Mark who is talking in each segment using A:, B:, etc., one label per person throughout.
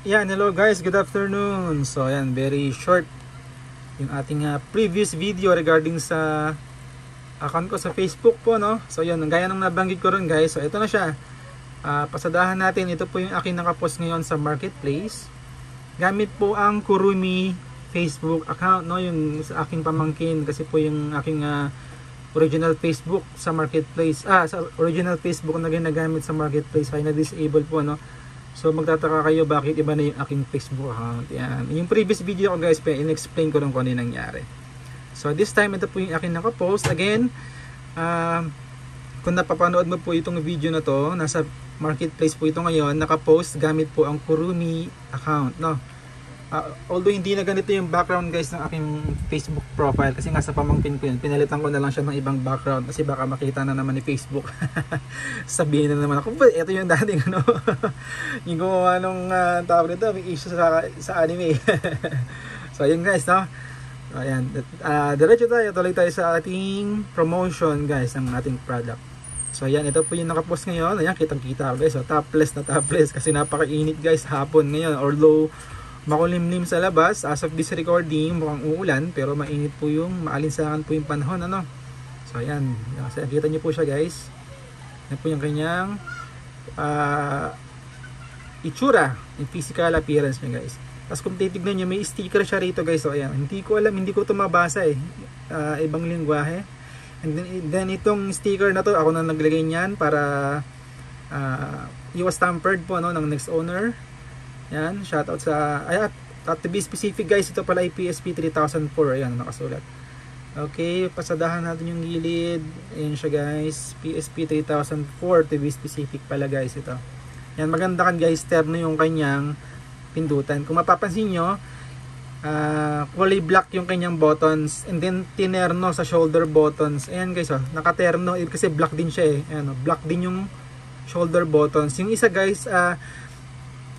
A: Yan, hello guys, good afternoon. So ayan, very short yung ating previous video regarding sa account ko sa Facebook po, no. So yun, gaya ng nabanggit ko rin guys. So ito na siya. Pasadahan natin, ito po yung aking nakapost ngayon sa marketplace. Gamit po ang Kurumi Facebook account, no, yung sa aking pamangkin, kasi po yung aking original Facebook sa marketplace, sa original Facebook na ginagamit sa marketplace ay na-disable po, no. So magtataka kayo bakit iba na yung aking Facebook account. Yan. Yung previous video ko guys, in-explain ko rin kung ano yung nangyari. So this time, ito po yung aking nakapost. Again, kung napapanood mo po itong video na to, nasa marketplace po ito ngayon, nakapost gamit po ang Kurumi account, no. Although hindi na ganito yung background guys ng aking Facebook profile, kasi nga sa pamangkin ko yun, pinalitan ko na lang siya ng ibang background kasi baka makita na naman ni Facebook. Sabihin na naman ako, ito yung dating ano, yung gumawa nung tawag nito, may issue sa anime. So ayun guys, no. Ayan, diretso tayo, tuloy tayo sa ating promotion guys ng ating product. So ayan, ito po yung nakapost ngayon. Ayan, kitang kita guys, so topless na topless kasi napakainit guys hapon ngayon. Although makulimlim sa labas, as of this recording mukhang uulan, pero mainit po yung, maalinsangan po yung panahon, ano. So ayan, kasi nakita nyo po siya guys. Yan po yung kanyang itsura, yung physical appearance niya guys. Tapos kung titignan nyo, may sticker siya rito guys. So ayan, hindi ko alam, hindi ko ito mabasa ibang lingwahe. And then itong sticker na to, ako na naglagay niyan para iwas tampered po, no, ng next owner. Yan, shoutout sa, at to be specific guys, ito pala ay PSP 3004, ayan, nakasulat. Okay, pasadahan natin yung gilid. Ayan siya guys, PSP 3004 to be specific pala guys ito. Yan, maganda kan guys, terno yung kanyang pindutan. Kung mapapansin nyo, kulay black yung kanyang buttons, and then tinerno sa shoulder buttons. Ayan guys, nakaterno, kasi black din siya ayan, black din yung shoulder buttons. Yung isa guys,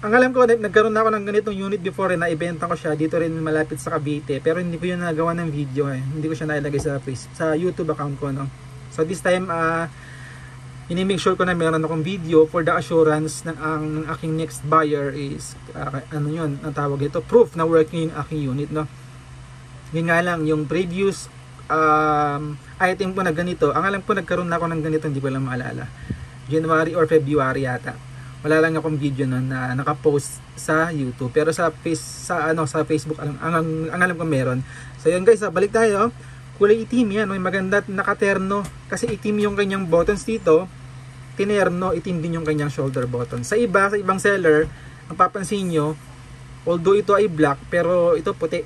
A: ang alam ko, nagkaroon na ako ng ganitong unit before, na ibenta ko siya dito rin malapit sa Cavite, pero hindi ko yun nagawa ng video hindi ko siya nailagay sa YouTube account ko, no. So this time, ini-make sure ko na meron akong video for the assurance na ang aking next buyer is ano yun, ang tawag ito, proof na working yung aking unit, no. Yun nga lang, yung previous item ko na ganito, ang alam ko nagkaroon na ako ng ganito, hindi ko lang maalala, January or February yata. Wala lang akong video nun na nakapost sa YouTube, pero sa Facebook ang alam ko meron. So yun guys, balik tayo. Kulay itim yan, may maganda nakaterno kasi itim yung kanyang buttons dito, tinerno, itim din yung kanyang shoulder button. Sa ibang seller, ang papansin nyo, although ito ay black, pero ito puti,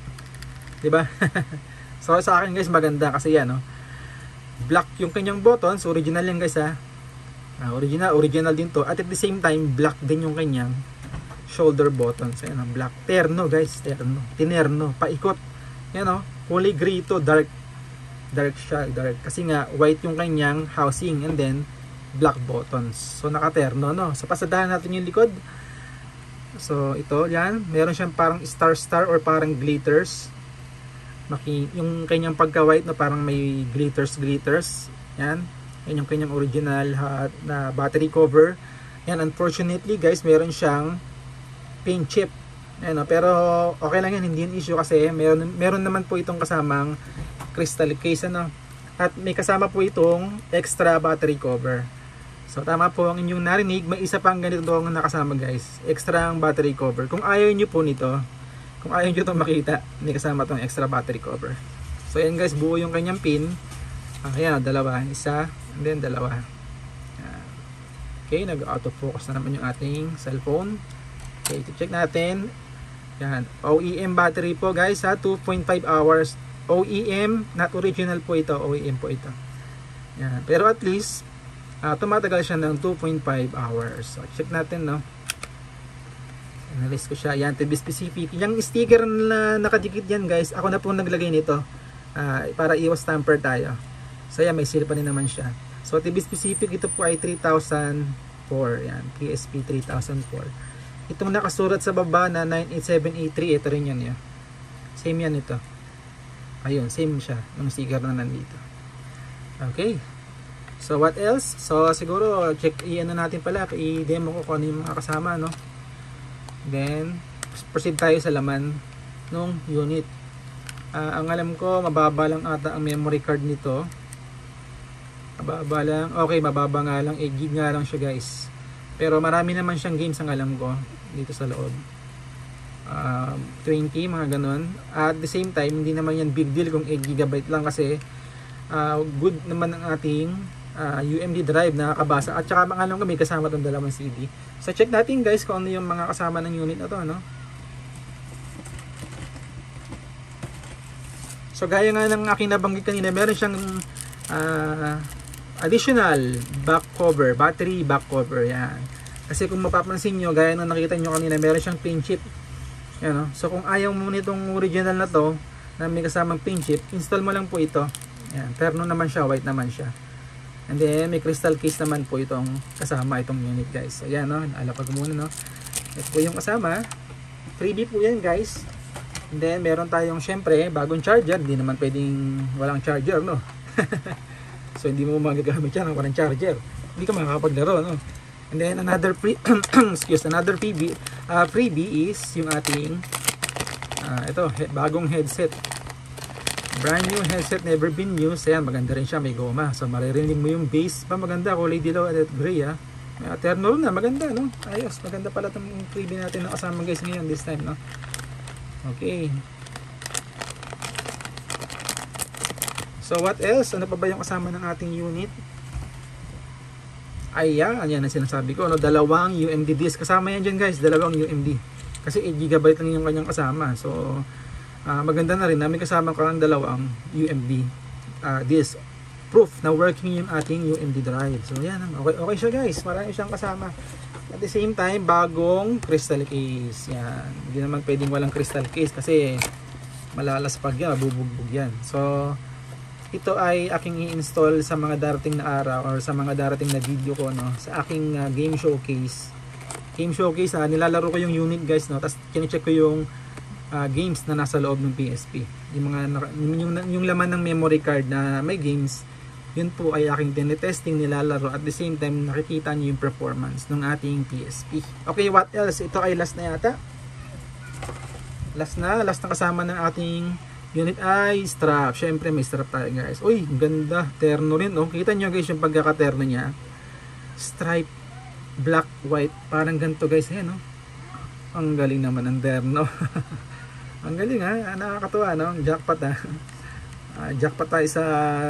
A: di ba? So sa akin guys, maganda kasi yan, no? Black yung kanyang buttons, original yan guys, original din to, at the same time black din yung kanyang shoulder buttons. Ayan, black, terno guys, terno, tinerno, paikot. Yan kulay gray to, dark siya, dark, kasi nga white yung kanyang housing, and then black buttons. So nakaterno, no. So pasadahan natin yung likod. So ito, yan, meron siyang parang star or parang glitters. Yung kanyang pagka white na parang may glitters. Yan. Yan yung kanyang original na battery cover. Yan, unfortunately guys, meron siyang paint chip. Ayan, pero okay lang yan, hindi yung issue kasi meron naman po itong kasamang crystal case, at may kasama po itong extra battery cover. So tama po ang inyong narinig, may isa pang ganito ang nakasama guys, extra ang battery cover. Kung ayaw nyo po nito, kung ayaw nyo itong makita, may kasama itong extra battery cover. So yan guys, buo yung kanyang pin. Ayan, dalawa, isa, and then dalawa. Okay, nag-autofocus na naman yung ating cellphone. Okay, check natin. Yan, OEM battery po guys, 2.5 hours. OEM, not original po ito, OEM po ito. Yan, pero at least tumatagal siya ng 2.5 hours. So check natin, no. Analyze ko siya. Yan, to be specific. Yung sticker na nakadikit yan guys, ako na po naglagay nito para iwas tamper tayo. So yan, may seal pa rin naman siya. So to be specific, ito po ay 3004. Yan, PSP 3004. Itong nakasurat sa baba na 98783, ito rin yan. Same yan ito. Ayun, same siya, yung sticker na nandito. Okay. So what else? So siguro i-ano natin pala, i-demo ko kung ano yung mga kasama, no. Then proceed tayo sa laman ng unit. Ang alam ko, mababa lang ata ang memory card nito. Mababa lang. Okay, mababa nga lang. 8 GB nga lang siya guys. Pero marami naman siyang games ang alam ko dito sa loob. 20, mga ganun. At the same time, hindi naman yan big deal kung 8 GB lang kasi good naman ang ating UMD drive na nakakabasa. At saka mga alam ko may kasama itong dalawang CD. So check natin guys kung ano yung mga kasama ng unit na to, no? So gaya nga ng aking nabanggit kanina, meron siyang additional back cover, battery back cover, yan. Kasi kung mapapansin nyo, gaya ng nakita nyo kanina, meron siyang pin chip. Yan, no? So kung ayaw mo nitong original na to, na may kasamang pin chip, install mo lang po ito. Yan, terno naman siya, white naman siya. And then may crystal case naman po itong kasama itong unit guys. So yan, no, alapag muna, no. Ito po yung kasama. Freebie po yan guys. And then meron tayong syempre bagong charger. Hindi naman pwedeng walang charger, no. So hindi mo magagamit yan kung walang charger. Hindi ka makakapaglaro, no. And then another another freebie is yung ating ito, bagong headset. Brand new headset, never been used. Ayan, maganda rin siya, may goma. So maririnig mo yung bass pa, maganda, kulay dilaw at gray, ha. Terno na, maganda, no. Ayos, maganda pala itong freebie natin na kasama guys ngayon this time, no. Okay. So what else? Ano pa ba yung kasama ng ating unit? Ayan, yan ang sinasabi ko, no. Dalawang UMD disk. Kasama yan dyan guys, dalawang UMD. Kasi 8 GB lang yung kanyang kasama. So maganda na rin, namin kasama ko ang dalawang UMD disk. Proof na working yung ating UMD drive. So yan, okay siya guys, marami siyang kasama. At the same time, bagong crystal case. Yan, hindi naman pwedeng walang crystal case kasi malalaspag yan, mabubugbog yan. So ito ay aking i-install sa mga darating na araw or sa mga darating na video ko, no, sa aking game showcase. Nilalaro ko yung unit guys, no, tapos kine-check ko yung games na nasa loob ng PSP. Yung laman ng memory card na may games, yun po ay aking tinetesting, nilalaro, at the same time nakikita nyo yung performance ng ating PSP. Okay, what else? Ito ay last na yata. Last na kasama ng ating unit ay strap. Syempre may strap tayo guys. Uy, ganda, terno rin, oh. Kita nyo guys yung pagkakaterno niya. Stripe, black, white, parang ganito guys. Ayan, oh. Ang galing naman ng terno. Ang galing, ha, nakakatuwa, no? Jackpot, ha. Jackpot tayo sa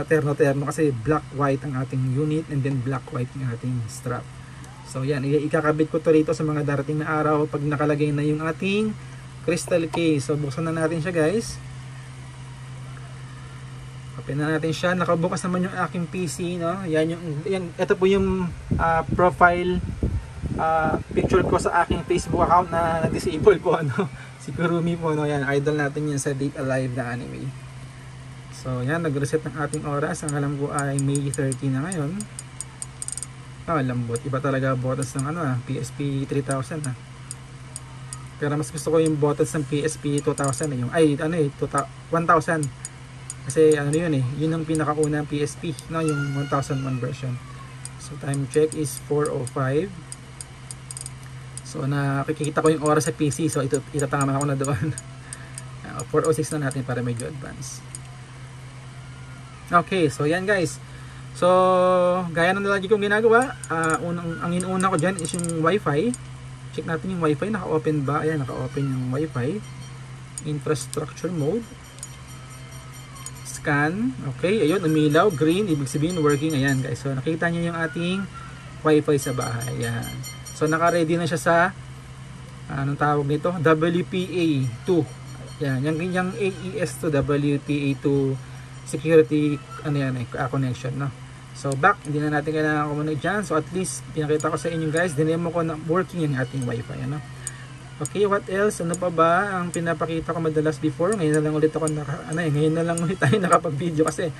A: terno-terno kasi black white ang ating unit and then black white ang ating strap. So yan, ikakabit ko to rito sa mga darating na araw pag nakalagay na yung ating crystal case. So buksan na natin siya guys. Open na natin siya. Nakabukas naman yung aking PC, no? Ito po yung profile picture ko sa aking Facebook account na na-disable po, no? Si Kurumi po, no? Yan, idol natin yan sa Date Alive na anime. So yan, nag-reset ng ating oras. Ang alam ko ay May 30 na ngayon. Lambot, iba talaga botas ng PSP 3000, ha. Pero mas gusto ko yung botas ng PSP 2000, yung 1000. Kasi yun, yun ang pinakaunang PSP, no, yung 1001 version. So time check is 4:05. So nakikita ko yung oras sa PC, so itatama ako na doon. 4:06 na natin para medyo advance. Okay, so yan guys. So gaya ng lagi kong ginagawa, ang inuuna ko dyan is yung wifi. Check natin yung wifi, naka-open ba? Ayan, naka-open yung wifi. Infrastructure mode. Scan. Okay, ayun, umilaw, green, ibig sabihin working. Ayan guys, so nakita nyo yung ating wifi sa bahay. Ayan. So naka-ready na siya sa anong tawag nito? WPA2. Yan, yung AES to WPA2 security connection, no. So back, hindi na natin kailangan kumunod dyan. So at least pinakita ko sa inyo guys, dinemo ko na working yung ating wifi, ano. Okay, what else? Ano pa ba ang pinapakita ko madalas before? Ngayon na lang ulit ako ngayon na lang ulit tayo nakapag-video kasi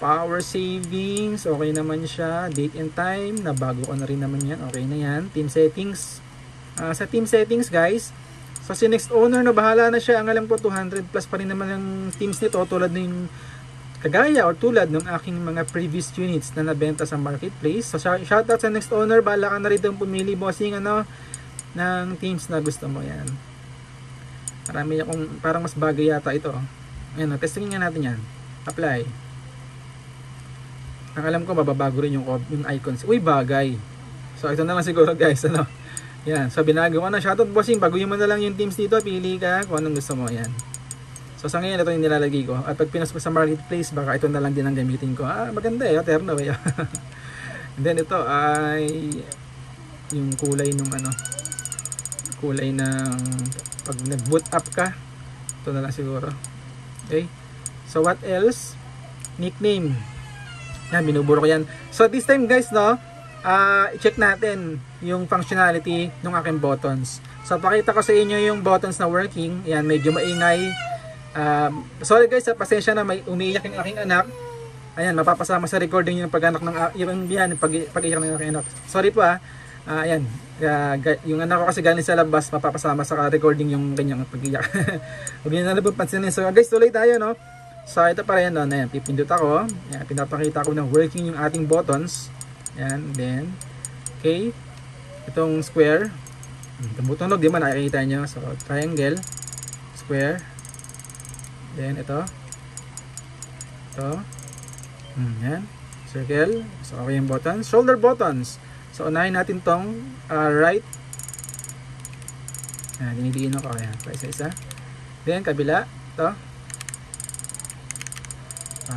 A: power savings, okay naman siya. Date and time, nabago ko na rin naman yan. Okay na yan. Team settings. Sa team settings guys, so si next owner na bahala na siya. Ang alam ko 200 plus pa rin naman ang teams nito, tulad ng kagaya or tulad ng aking mga previous units na nabenta sa marketplace. So shoutout sa next owner, bahala ka na rin pumili bossing ng teams na gusto mo yan. Marami akong, parang mas bagay yata ito. Ayan, testingin nga natin yan. Apply. Ang alam ko, mababago rin yung icons. Uy, bagay. So, ito na lang siguro guys. Ano? Yan. So, binago ko na. Shoutout bossing. Baguhin mo na lang yung teams dito. Pili ka kung anong gusto mo. Yan. So, sa ngayon, ito yung nilalagay ko. At pag pinas mo sa marketplace, baka ito na lang din ang gamitin ko. Maganda eh. Terno eh. And then, ito ay yung kulay nung ano. Kulay ng pag nag-boot up ka. Ito na lang siguro. Okay. So, what else? Nickname. Yan, binuburo ko yan. So, this time guys, no, i-check natin yung functionality ng aking buttons. So, pakita ko sa inyo yung buttons na working. Yan, medyo maingay. Sorry guys, pasensya na, may umiiyak yung aking anak. Ayan, mapapasama sa recording yung pag-anak ng pag-iyak ng aking anak. Sorry po ayan, yung anak ko kasi galing sa labas, mapapasama sa recording yung kanyang pag-iyak. Huwag nyo na napapansinin. So guys, tuloy tayo, no? So ito pa rin, no? Ayan, pipindot ako. Ayan, pinapakita ko ng working yung ating buttons. Ayan, then, okay. Itong square. Tumutunog, di ba? Nakikita nyo. So, triangle, square. Then, ito. Ito. Ayan. Circle. So, okay yung buttons. Shoulder buttons. So, unahin natin tong right. Ayan, dinidiin ako. Ayan, pa isa-isa. Then, kabila. Ito.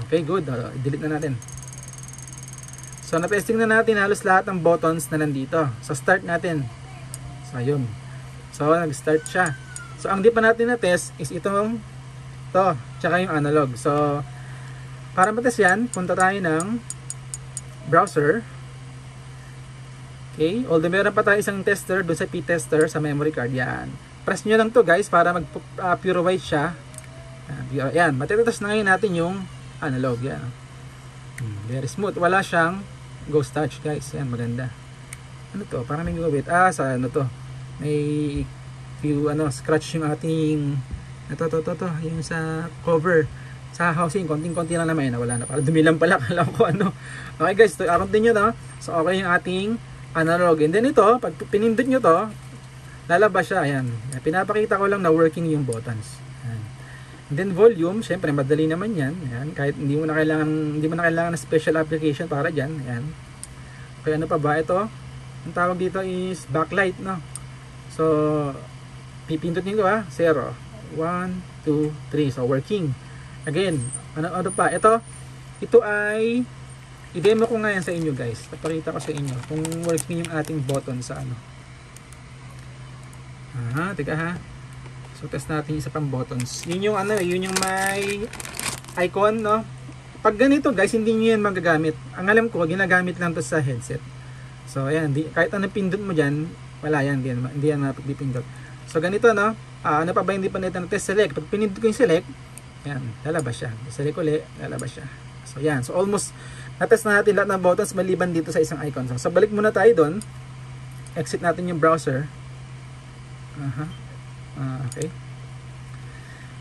A: Okay, good. Delete na natin. So, na-testing na natin halos lahat ng buttons na nandito. So, start natin. So, ayun. So, nag-start siya. So, ang di pa natin na-test is itong to, tsaka yung analog. So, para matest yan, punta tayo ng browser. Okay, although meron pa tayo isang tester doon sa p-tester sa memory card. Yan. Press nyo lang to guys para mag-pure white siya. Yan, matitest na ngayon natin yung analog. Yan. Very smooth. Wala siyang ghost touch guys. Yan, maganda. Ano to? Parang may gawit. Sa ano to? May few scratch yung ating ito. Yung sa cover. Sa housing, konting-konti lang naman. Wala na. Para dumilang pala. Alam ko ano. Okay guys, continue no? So okay yung ating analog. And then ito, pag pinindot nyo to, lalabas siya. Ayan. Pinapakita ko lang na working yung buttons. Ayan. And then volume, syempre madali naman yan. Ayan. Kahit hindi mo na kailangan ng special application para dyan. Ayan. Okay, ano pa ba? Ito, ang tawag dito is backlight, no? So, pipindot nyo 0. 1, 2, 3. So, working. Again, ano pa? Ito ay i-demo ko nga yan sa inyo guys. Papakita ko sa inyo kung working yung ating button sa ano. Teka ha. So test natin isa pang buttons. Yun yung yun yung may icon, no? Pag ganito guys, hindi niyo yan magagamit. Ang alam ko, ginagamit lang to sa headset. So ayan, kahit anong pindot mo diyan, wala yan, hindi yan mapipindot. So ganito, no? Ano pa ba hindi pa natin test select? Pag pinindot ko yung select, yan, lalabas siya. Select ulit, lalabas siya. So yan, so almost na-test na natin lahat ng buttons maliban dito sa isang icon. So balik muna tayo doon. Exit natin yung browser. Okay.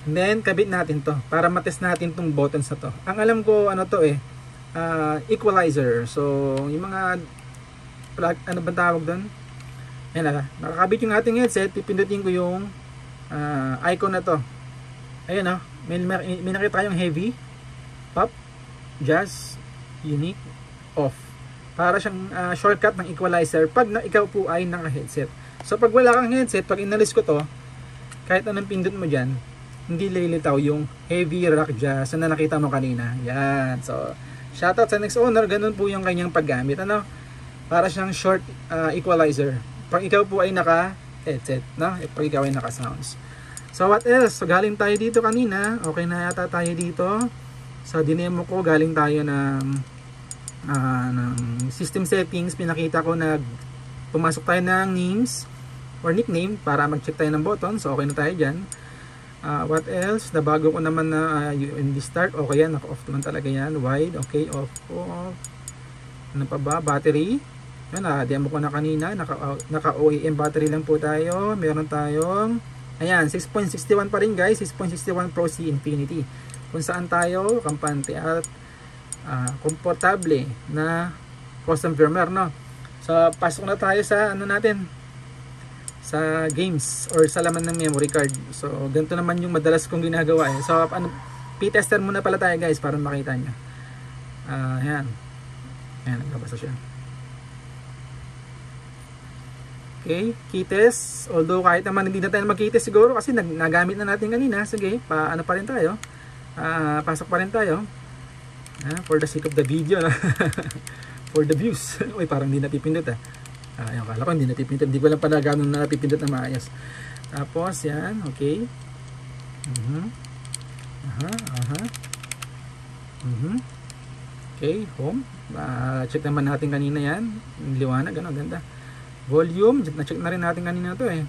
A: And then kabit natin to para matest natin tong buttons na to. Ang alam ko ano to equalizer. So yung mga ano ba tawag doon? Ayan nakakabit yung ating headset. Pipindutin ko yung icon na to. Ayun may nakita tayong heavy, pop, jazz, unique, off. Para siyang shortcut ng equalizer pag ikaw po ay naka-headset. So pag wala kang headset, pag inalis ko to, kahit anong pindot mo dyan, hindi lilitaw yung heavy rock jazz na nakita mo kanina. Yan. So, shoutout sa next owner, ganun po yung kanyang paggamit. Para siyang short equalizer. Pag ikaw po ay naka-headset, no? Pag ikaw ay naka-sounds. So, what else? So, galing tayo dito kanina. Okay na yata tayo dito. Sa dinemo ko, galing tayo ng system settings. Pinakita ko na pumasok tayo ng names or nickname para mag-check tayo ng button. So, okay na tayo dyan. What else? Nabago ko naman na in the start. Okay yan. Naka-off naman talaga yan. Wide. Okay. Off. Ano pa ba? Battery. Yan. Demo ko na kanina. Naka-OEM battery lang po tayo. Meron tayong ayan. 6.61 pa rin guys. 6.61 Pro C Infinity. Kung saan tayo kampante at komportable na custom firmware, no? So pasok na tayo sa ano natin, sa games or sa laman ng memory card. So ganito naman yung madalas kong ginagawa eh. So p-tester muna pala tayo guys para makita nyo. Ayan, nagbabasa siya. Okay, key test. Although kahit naman hindi na tayo mag-key test siguro kasi nagamit na natin kanina. Sige, ano pa rin tayo. Pasok pa rin tayo. For the sake of the video. For the views. Uy, parang hindi napipindot Ayun, kala ko hindi napipindot. Hindi ko lang pala ganun na napipindot na maayos. Tapos, yan. Okay. Okay, home. Check naman natin kanina yan. Liwanag, ano, ganda. Volume, na-check na rin natin kanina to eh.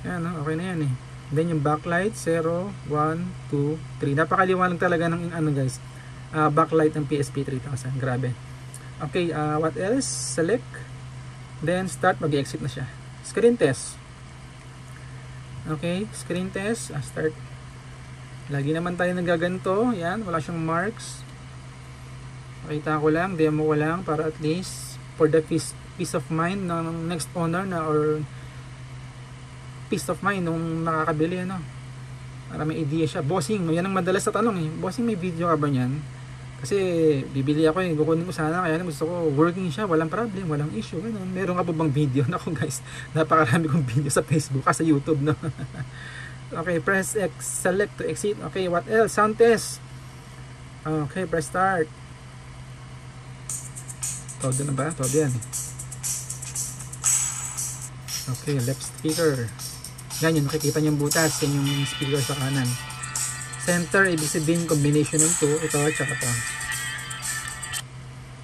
A: Yan, okay na yan eh. Then yung backlight, 0, 1, 2, 3. Napakaliwanag talaga ng ano guys. Backlight ng PSP 3000. Grabe. Okay, what else? Select. Then start, mag-exit na siya. Screen test. Okay, screen test. Start. Lagi naman tayo nagaganto. Yan, wala siyang marks. Pakita ko lang, demo ko lang para at least for the peace of mind ng next owner na or peace of mind nung nakakabili ano. Para may idea siya. Bossing, yan ang madalas sa tanong eh. Bossing, may video ka ba niyan? Kasi bibili ako eh, kukunin ko sana kaya gusto ko working siya, walang problem, walang issue. Ganun. Meron ka pa bang video? Naku guys, napakarami kong video sa Facebook, sa YouTube no. Okay, press X, select to exit. Okay, what else? Sound test. Okay, press start. Todo na ba? Todo yan. Okay, left speaker. Ganyan, makikita niyo yung butas. Yan yung speaker sa kanan. Center, ibig sabihin combination ng 2. Ito at saka ito.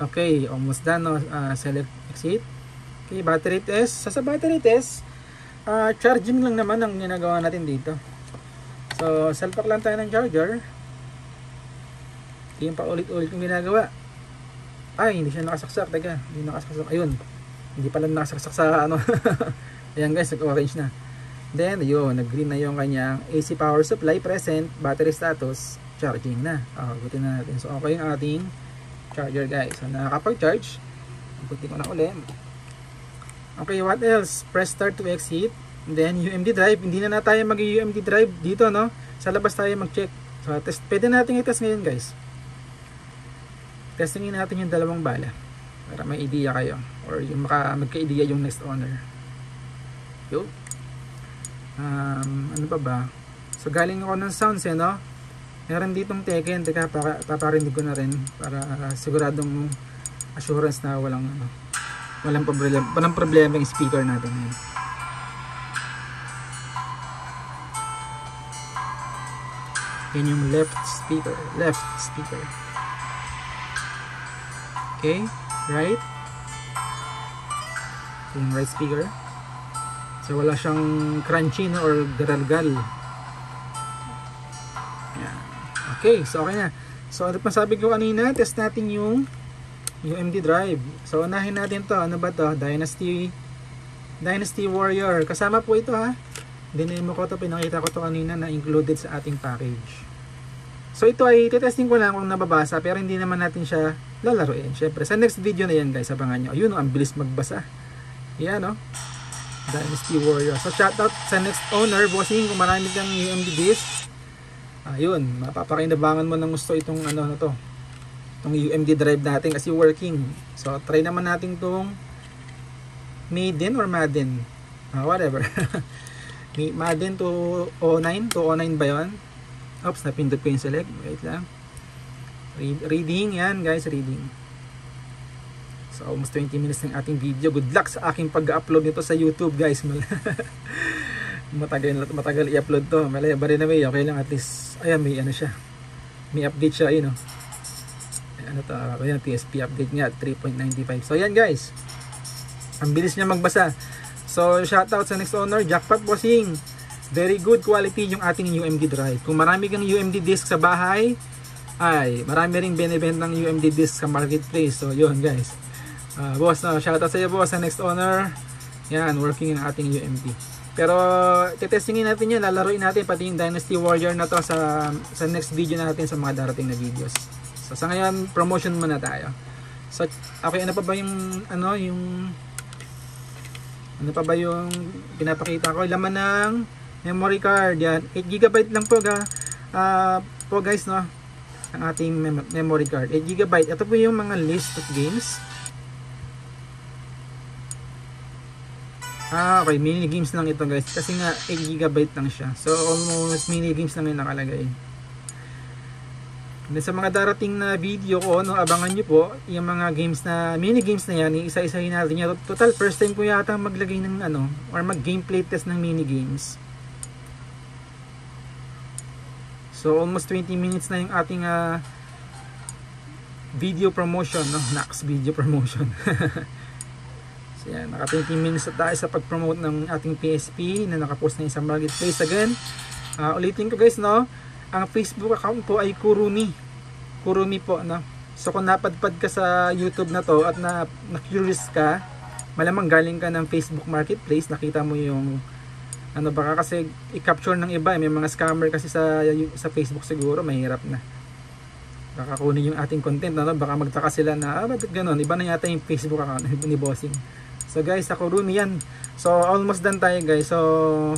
A: Okay, almost done. No? Select exit. Okay, battery test. Sa battery test, charging lang naman ang ginagawa natin dito. So, salpak lang tayo ng charger. Ito yung paulit-ulit yung ginagawa. Ay, hindi siya nakasaksak. Teka, hindi nakasaksak. Ayun. Hindi pala nakasaksak sa ano. Ayan guys, nag-orange na. Then, yun, nag-green na yung kanyang AC power supply present, battery status, charging na. Gutin na natin. So, okay yung ating charger guys. So, nakakapag-charge. Gutin ko na ulit. Okay, what else? Press start to exit. Then, UMD drive. Hindi na tayo mag-UMD drive dito, no? Sa labas tayo mag-check. So, pwede natin i-test ngayon guys. Testingin natin yung dalawang bala para may idea kayo or yung magka-idea yung next owner. Yo. Ano pa ba? So galing ako ng sounds no? Meron ditong Tekken. Teka, paparinig ko na rin para siguradong assurance na walang problema yung speaker natin. Yan yung left speaker. Okay, right. Yung right speaker. So wala siyang crunchy no, or garalgal. Yan. Okay, so okay na. So ano pa sabi ko kanina, test natin yung UMD drive. So unahin natin to. Ano ba to? Dynasty Warrior. Kasama po ito ha. Dinemo ko to, pinakita ko to kanina na included sa ating package. So ito ay titesting ko lang kung nababasa pero hindi naman natin siya lalaruin. Syempre sa next video na yan guys, abangan nyo. Ayun, ang bilis magbasa. Yan no. Dynasty Warrior. So shoutout sa next owner, bossing, kung marami kang UMD disc. Ayun, mapapakinabangan mo ng gusto itong ano na to. Itong UMD drive natin kasi working. So try naman natin itong Maiden or Madden. Whatever. Madden 209 ba yun? Oops, napindot ko yung select. Wait lang. Reading yan guys, reading. So almost 20 minutes ng ating video. Good luck sa aking pag-upload nito sa YouTube guys. matagal i-upload to. Malaya ba rin na may okay lang at least. Ayan, may ano siya. May update siya, ayun ano to, ayan, PSP update nga 3.95. So ayan guys. Ang bilis niya magbasa. So shoutout sa next owner, Jackpot Bossing. Very good quality yung ating UMD drive. Kung marami kang UMD disk sa bahay, ay marami ring binibenta ng UMD disk sa marketplace. So yun guys. Boss, shoutout sa iyo boss sa next owner. Yan, working yung ating UMD. Pero titestingin natin yan, lalaruin natin pati yung Dynasty Warrior na to sa next video natin sa mga darating na videos. So sa ngayon, promotion muna tayo. So okay, ano pa ba yung Ano pa ba yung pinapakita ko? Laman ng memory card. Yan. 8GB lang po, po guys, no? Ang ating memory card. 8GB. Ito po yung mga list of games. Okay. Mini games lang ito guys. Kasi nga 8GB lang siya. So almost mini games lang yung nakalagay. And sa mga darating na video ko, no, abangan nyo po yung mga games na, mini games na yan, isa-isahin natin yan. Total, first time ko yata maglagay ng ano, or mag-gameplay test ng mini games. So, almost 20 minutes na yung ating video promotion, no? Nax video promotion. So, yan, naka 20 minutes na tayo sa pag-promote ng ating PSP na nakapost na isang marketplace. Again, ulitin ko guys, no? Ang Facebook account po ay Kurumi. Kurumi po, no? So kung napadpad ka sa YouTube na to at na-curious ka, malamang galing ka ng Facebook Marketplace, nakita mo yung ano, baka kasi i-capture ng iba, may mga scammer kasi sa Facebook siguro, mahirap na. Baka kunin yung ating content, no? Baka magtaka sila na, ba't ganun? Iba na yata yung Facebook account ni Bossing. So guys, sa Kurumi yan. So almost done tayo guys. So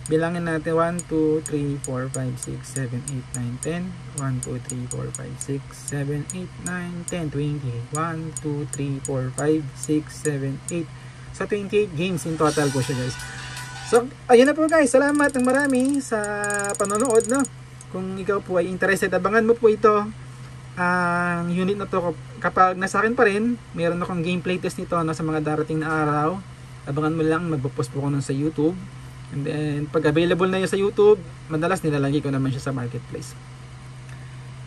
A: bilangin natin 1, 2, 3, 4, 5, 6, 7, 8, 9, 10. 1, 2, 3, 4, 5, 6, 7, 8, 9, 10, 20. 1, 2, 3, 4, 5, 6, 7, 8. So 28 games in total po siya guys. So ayun na po guys. Salamat ng marami sa panonood, no? Kung ikaw po ay interested, abangan mo po ito. Ang unit na to, kapag nasa akin pa rin, meron akong gameplay test nito, no, sa mga darating na araw. Abangan mo lang, magpo-post po ko nun sa YouTube. And then, pag available na yun sa YouTube, madalas nilalagay ko naman siya sa marketplace.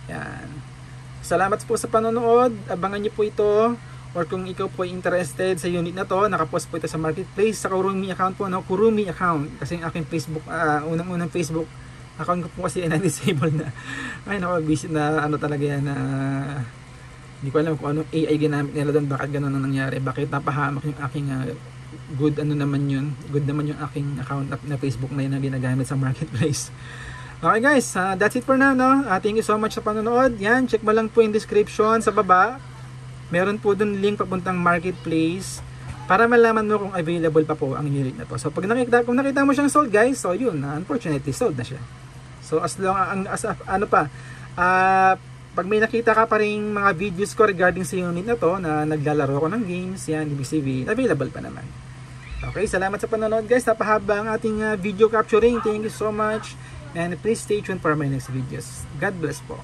A: Yan. Salamat po sa panonood. Abangan nyo po ito. Or kung ikaw po ay interested sa unit na to, nakapost po ito sa marketplace. Sa Kurumi account po, no? Kurumi account. Kasi yung aking Facebook, unang-unang Facebook account ko po kasi ay na-disable na. Ay, naka-visit na ano talaga yan na hindi ko alam kung anong AI ginamit nila doon. Bakit ganun ang nangyari? Bakit napahamak yung aking good ano naman yun, good naman yung aking account na Facebook na yun na ginagamit sa marketplace. Okay guys, that's it for now, no? Thank you so much sa panonood. Yan, check mo lang po yung description sa baba. Meron po dun link papuntang marketplace para malaman mo kung available pa po ang unit na to. So pag kung nakita mo siyang sold guys, so yun, unfortunately sold na siya. So as long pag may nakita ka pa rin mga videos ko regarding sa unit na to na naglalaro ko ng games, yan, ibig sabihin, available pa naman. Okay, salamat sa panonood guys. Napahaba ang ating video capturing. Thank you so much. And please stay tuned for my next videos. God bless po.